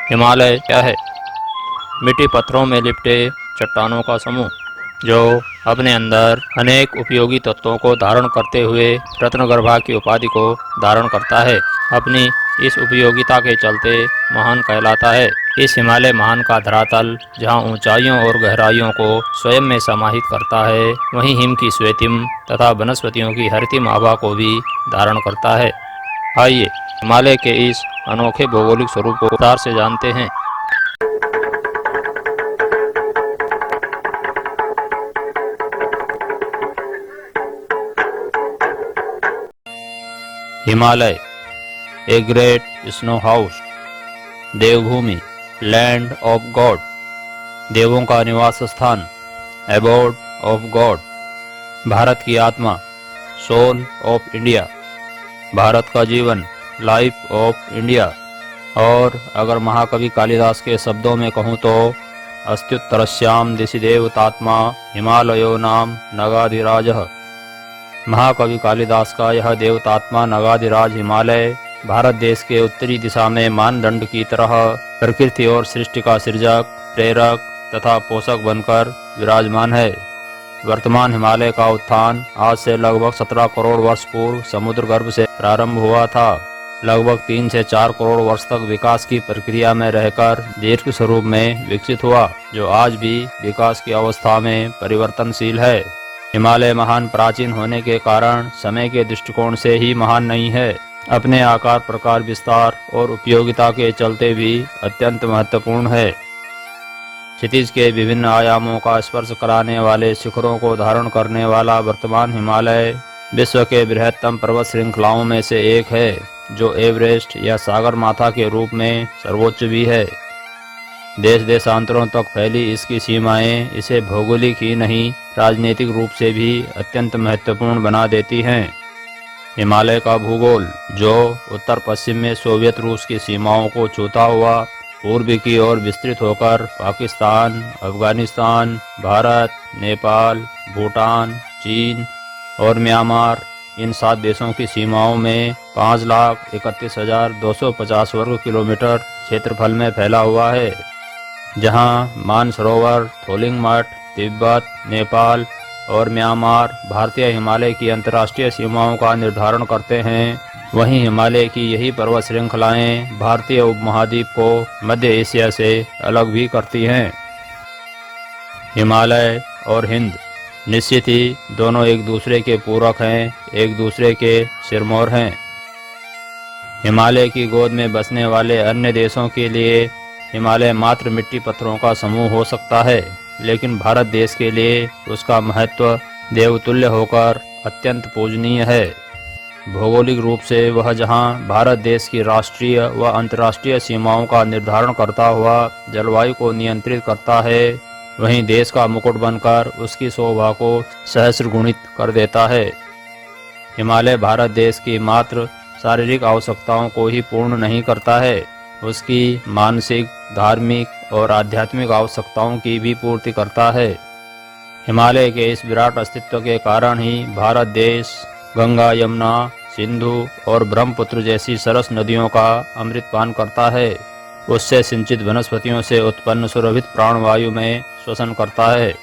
हिमालय क्या है? मिट्टी पत्थरों में लिपटे चट्टानों का समूह जो अपने अंदर अनेक उपयोगी तत्वों को धारण करते हुए रत्नगर्भा की उपाधि को धारण करता है। अपनी इस उपयोगिता के चलते महान कहलाता है। इस हिमालय महान का धरातल जहाँ ऊंचाइयों और गहराइयों को स्वयं में समाहित करता है, वहीं हिम की श्वेतिम तथा वनस्पतियों की हरितिम आभा को भी धारण करता है। आइए हिमालय के इस अनोखे भौगोलिक स्वरूप को विस्तार से जानते हैं। Himalaya a great snow house, Devbhumi, land of god, देवों का निवास स्थान, एबोर्ड ऑफ गॉड, भारत की आत्मा, सोल ऑफ इंडिया, भारत का जीवन, लाइफ ऑफ इंडिया। और अगर महाकवि कालिदास के शब्दों में कहूँ तो अस्त्युत्तरस्याम दिशि देवतात्मा हिमालयो नाम नगाधिराजः। महाकवि कालिदास का यह देवतात्मा नगाधिराज हिमालय भारत देश के उत्तरी दिशा में मानदंड की तरह प्रकृति और सृष्टि का सृजक, प्रेरक तथा पोषक बनकर विराजमान है। वर्तमान हिमालय का उत्थान आज से लगभग 17 करोड़ वर्ष पूर्व समुद्र गर्भ से प्रारंभ हुआ था। लगभग 3 से 4 करोड़ वर्ष तक विकास की प्रक्रिया में रहकर दीर्घ स्वरूप में विकसित हुआ, जो आज भी विकास की अवस्था में परिवर्तनशील है। हिमालय महान प्राचीन होने के कारण समय के दृष्टिकोण से ही महान नहीं है, अपने आकार, प्रकार, विस्तार और उपयोगिता के चलते भी अत्यंत महत्वपूर्ण है। क्षितिज के विभिन्न आयामों का स्पर्श कराने वाले शिखरों को धारण करने वाला वर्तमान हिमालय विश्व के बृहत्तम पर्वत श्रृंखलाओं में से एक है, जो एवरेस्ट या सागर माथा के रूप में सर्वोच्च भी है। देश देशांतरों तक फैली इसकी सीमाएं इसे भौगोलिक ही नहीं, राजनीतिक रूप से भी अत्यंत महत्वपूर्ण बना देती हैं। हिमालय का भूगोल, जो उत्तर पश्चिम में सोवियत रूस की सीमाओं को छूता हुआ पूर्व की ओर विस्तृत होकर पाकिस्तान, अफगानिस्तान, भारत, नेपाल, भूटान, चीन और म्यांमार, इन 7 देशों की सीमाओं में 5,31,250 वर्ग किलोमीटर क्षेत्रफल में फैला हुआ है, जहां मानसरोवर, थोलिंग मठ, तिब्बत, नेपाल और म्यांमार भारतीय हिमालय की अंतर्राष्ट्रीय सीमाओं का निर्धारण करते हैं। वहीं हिमालय की यही पर्वत श्रृंखलाएं भारतीय उपमहाद्वीप को मध्य एशिया से अलग भी करती हैं। हिमालय और हिंद निश्चित ही दोनों एक दूसरे के पूरक हैं, एक दूसरे के सिरमौर हैं। हिमालय की गोद में बसने वाले अन्य देशों के लिए हिमालय मात्र मिट्टी पत्थरों का समूह हो सकता है, लेकिन भारत देश के लिए उसका महत्व देवतुल्य होकर अत्यंत पूजनीय है। भौगोलिक रूप से वह जहां भारत देश की राष्ट्रीय व अंतर्राष्ट्रीय सीमाओं का निर्धारण करता हुआ जलवायु को नियंत्रित करता है, वहीं देश का मुकुट बनकर उसकी शोभा को सहस्र गुणित कर देता है। हिमालय भारत देश की मात्र शारीरिक आवश्यकताओं को ही पूर्ण नहीं करता है, उसकी मानसिक, धार्मिक और आध्यात्मिक आवश्यकताओं की भी पूर्ति करता है। हिमालय के इस विराट अस्तित्व के कारण ही भारत देश गंगा, यमुना, सिंधु और ब्रह्मपुत्र जैसी सरस नदियों का अमृतपान करता है, उससे सिंचित वनस्पतियों से उत्पन्न सुरभित प्राणवायु में श्वसन करता है।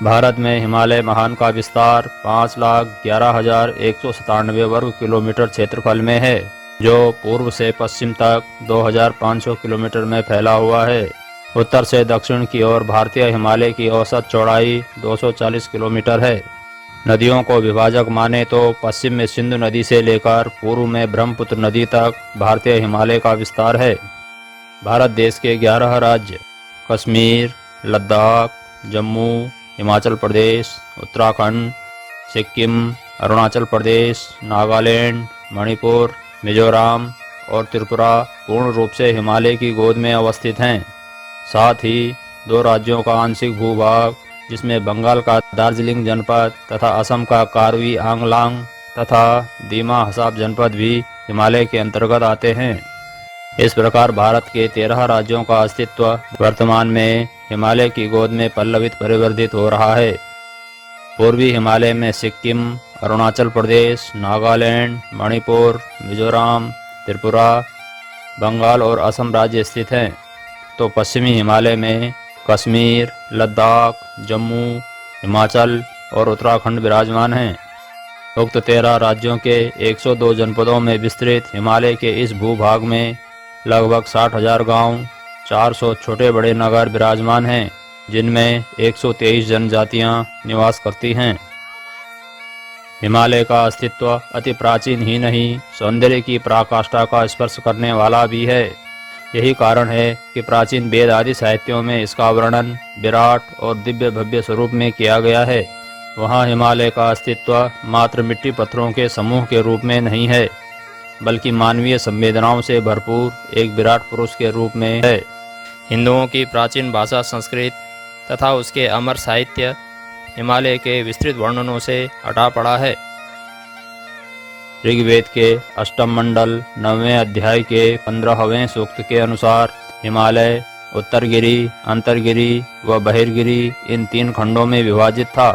भारत में हिमालय महान का विस्तार 5,11,197 वर्ग किलोमीटर क्षेत्रफल में है, जो पूर्व से पश्चिम तक 2,500 किलोमीटर में फैला हुआ है। उत्तर से दक्षिण की ओर भारतीय हिमालय की औसत चौड़ाई 240 किलोमीटर है। नदियों को विभाजक माने तो पश्चिम में सिंधु नदी से लेकर पूर्व में ब्रह्मपुत्र नदी तक भारतीय हिमालय का विस्तार है। भारत देश के 11 राज्य कश्मीर, लद्दाख, जम्मू, हिमाचल प्रदेश, उत्तराखंड, सिक्किम, अरुणाचल प्रदेश, नागालैंड, मणिपुर, मिजोरम और त्रिपुरा पूर्ण रूप से हिमालय की गोद में अवस्थित हैं। साथ ही 2 राज्यों का आंशिक भूभाग, जिसमें बंगाल का दार्जिलिंग जनपद तथा असम का कार्बी आंगलांग तथा दीमा हसाब जनपद भी हिमालय के अंतर्गत आते हैं। इस प्रकार भारत के 13 राज्यों का अस्तित्व वर्तमान में हिमालय की गोद में पल्लवित परिवर्धित हो रहा है। पूर्वी हिमालय में सिक्किम, अरुणाचल प्रदेश, नागालैंड, मणिपुर, मिजोरम, त्रिपुरा बंगाल और असम राज्य स्थित हैं, तो पश्चिमी हिमालय में कश्मीर, लद्दाख, जम्मू, हिमाचल और उत्तराखंड विराजमान हैं। उक्त 13 राज्यों के 102 जनपदों में विस्तृत हिमालय के इस भूभाग में लगभग 60,000 गांव, 400 छोटे बड़े नगर विराजमान हैं, जिनमें 123 जनजातियां निवास करती हैं। हिमालय का अस्तित्व अति प्राचीन ही नहीं, सौंदर्य की पराकाष्ठा का स्पर्श करने वाला भी है। यही कारण है कि प्राचीन वेद आदि साहित्यों में इसका वर्णन विराट और दिव्य भव्य स्वरूप में किया गया है। वहाँ हिमालय का अस्तित्व मात्र मिट्टी पत्थरों के समूह के रूप में नहीं है, बल्कि मानवीय संवेदनाओं से भरपूर एक विराट पुरुष के रूप में है। हिंदुओं की प्राचीन भाषा संस्कृत तथा उसके अमर साहित्य हिमालय के विस्तृत वर्णनों से अटा पड़ा है। ऋग्वेद के अष्टम मंडल 9वें अध्याय के 15वें सूक्त के अनुसार हिमालय उत्तरगिरी, अंतरगिरी व बहिर्गिरी इन 3 खंडों में विभाजित था,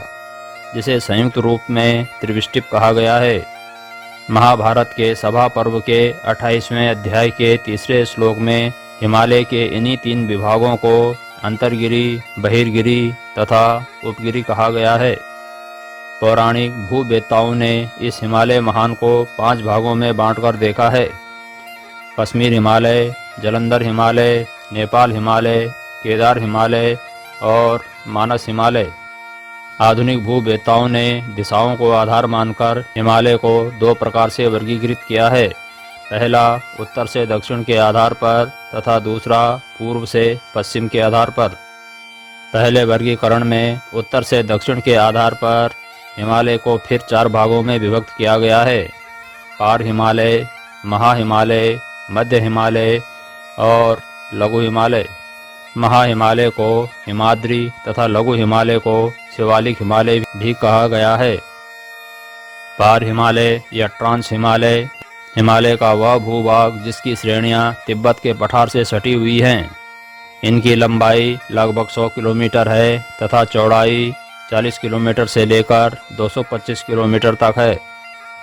जिसे संयुक्त रूप में त्रिविष्टिप कहा गया है। महाभारत के सभा पर्व के 28वें अध्याय के 3 श्लोक में हिमालय के इन्हीं 3 विभागों को अंतरगिरी, बहिर्गिरी तथा उपगिरी कहा गया है। पौराणिक भूवेत्ताओं ने इस हिमालय महान को 5 भागों में बांटकर देखा है: कश्मीर हिमालय, जलंधर हिमालय, नेपाल हिमालय, केदार हिमालय और मानस हिमालय। आधुनिक भूवेत्ताओं ने दिशाओं को आधार मानकर हिमालय को 2 प्रकार से वर्गीकृत किया है। पहला उत्तर से दक्षिण के आधार पर तथा दूसरा पूर्व से पश्चिम के आधार पर। पहले वर्गीकरण में उत्तर से दक्षिण के आधार पर हिमालय को फिर 4 भागों में विभक्त किया गया है: पार हिमालय, महा हिमालय, मध्य हिमालय और लघु हिमालय। महा हिमालय को हिमाद्री तथा लघु हिमालय को शिवालिक हिमालय भी कहा गया है। पार हिमालय या ट्रांस हिमालय हिमालय का वह भूभाग जिसकी श्रेणियां तिब्बत के पठार से सटी हुई हैं। इनकी लंबाई लगभग 100 किलोमीटर है तथा चौड़ाई 40 किलोमीटर से लेकर 225 किलोमीटर तक है।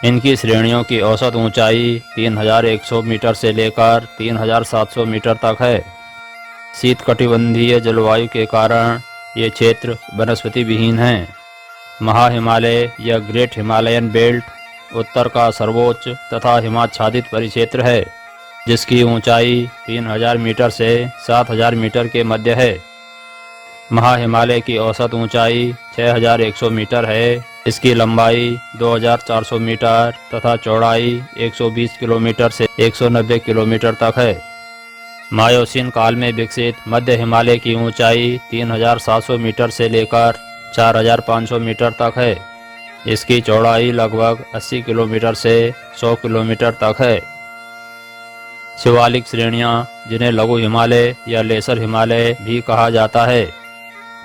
इनकी श्रेणियों की औसत ऊंचाई 3100 मीटर से लेकर 3700 मीटर तक है। शीतकटिबंधीय जलवायु के कारण ये क्षेत्र वनस्पति विहीन हैं। महा हिमालय या ग्रेट हिमालयन बेल्ट उत्तर का सर्वोच्च तथा हिमाच्छादित परिक्षेत्र है, जिसकी ऊंचाई 3000 मीटर से 7000 मीटर के मध्य है। महा हिमालय की औसत ऊंचाई 6100 मीटर है। इसकी लंबाई 2400 मीटर तथा चौड़ाई 120 किलोमीटर से 190 किलोमीटर तक है। मायोसीन काल में विकसित मध्य हिमालय की ऊंचाई 3700 मीटर से लेकर 4500 मीटर तक है। इसकी चौड़ाई लगभग 80 किलोमीटर से 100 किलोमीटर तक है। शिवालिक श्रेणियां, जिन्हें लघु हिमालय या लेसर हिमालय भी कहा जाता है,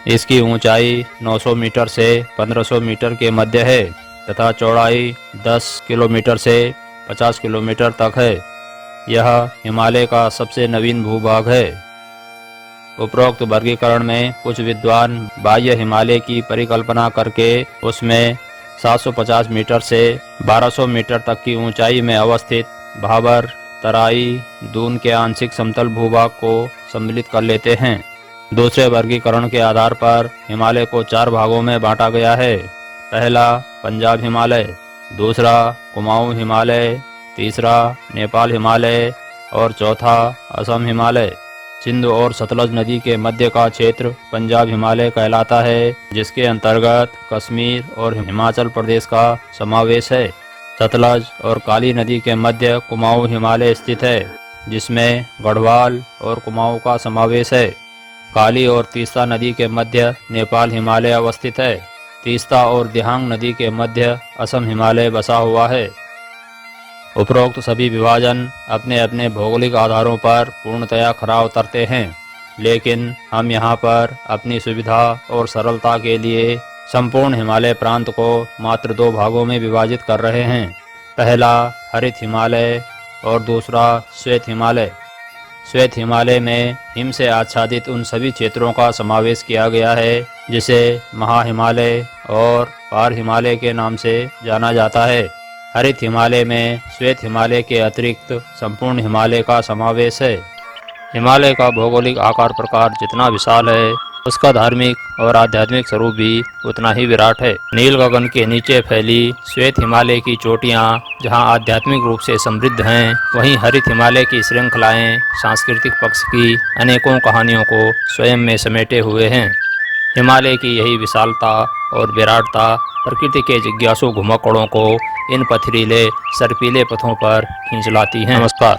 इसकी ऊंचाई 900 मीटर से 1500 मीटर के मध्य है तथा चौड़ाई 10 किलोमीटर से 50 किलोमीटर तक है। यह हिमालय का सबसे नवीन भूभाग है। उपरोक्त वर्गीकरण में कुछ विद्वान बाह्य हिमालय की परिकल्पना करके उसमें 750 मीटर से 1200 मीटर तक की ऊंचाई में अवस्थित भाबर, तराई, दून के आंशिक समतल भूभाग को सम्मिलित कर लेते हैं। दूसरे वर्गीकरण के आधार पर हिमालय को 4 भागों में बांटा गया है: पहला पंजाब हिमालय, दूसरा कुमाऊं हिमालय, तीसरा नेपाल हिमालय और चौथा असम हिमालय। सिंधु और सतलज नदी के मध्य का क्षेत्र पंजाब हिमालय कहलाता है, जिसके अंतर्गत कश्मीर और हिमाचल प्रदेश का समावेश है। सतलज और काली नदी के मध्य कुमाऊं हिमालय स्थित है, जिसमें गढ़वाल और कुमाऊं का समावेश है। काली और तीस्ता नदी के मध्य नेपाल हिमालय अवस्थित है। तीस्ता और दिहांग नदी के मध्य असम हिमालय बसा हुआ है। उपरोक्त सभी विभाजन अपने अपने भौगोलिक आधारों पर पूर्णतया खरा उतरते हैं, लेकिन हम यहाँ पर अपनी सुविधा और सरलता के लिए संपूर्ण हिमालय प्रांत को मात्र 2 भागों में विभाजित कर रहे हैं: पहला हरित हिमालय और दूसरा श्वेत हिमालय। श्वेत हिमालय में हिम से आच्छादित उन सभी क्षेत्रों का समावेश किया गया है जिसे महा हिमालय और पार हिमालय के नाम से जाना जाता है। हरित हिमालय में श्वेत हिमालय के अतिरिक्त संपूर्ण हिमालय का समावेश है। हिमालय का भौगोलिक आकार प्रकार जितना विशाल है, उसका धार्मिक और आध्यात्मिक स्वरूप भी उतना ही विराट है। नील गगन के नीचे फैली श्वेत हिमालय की चोटियाँ जहाँ आध्यात्मिक रूप से समृद्ध हैं, वहीं हरित हिमालय की श्रृंखलाएं सांस्कृतिक पक्ष की अनेकों कहानियों को स्वयं में समेटे हुए हैं। हिमालय की यही विशालता और विराटता प्रकृति के जिज्ञासु घुमक्कड़ों को इन पथरीले सर्पीले पथों पर खींच लाती हैं। नमस्कार।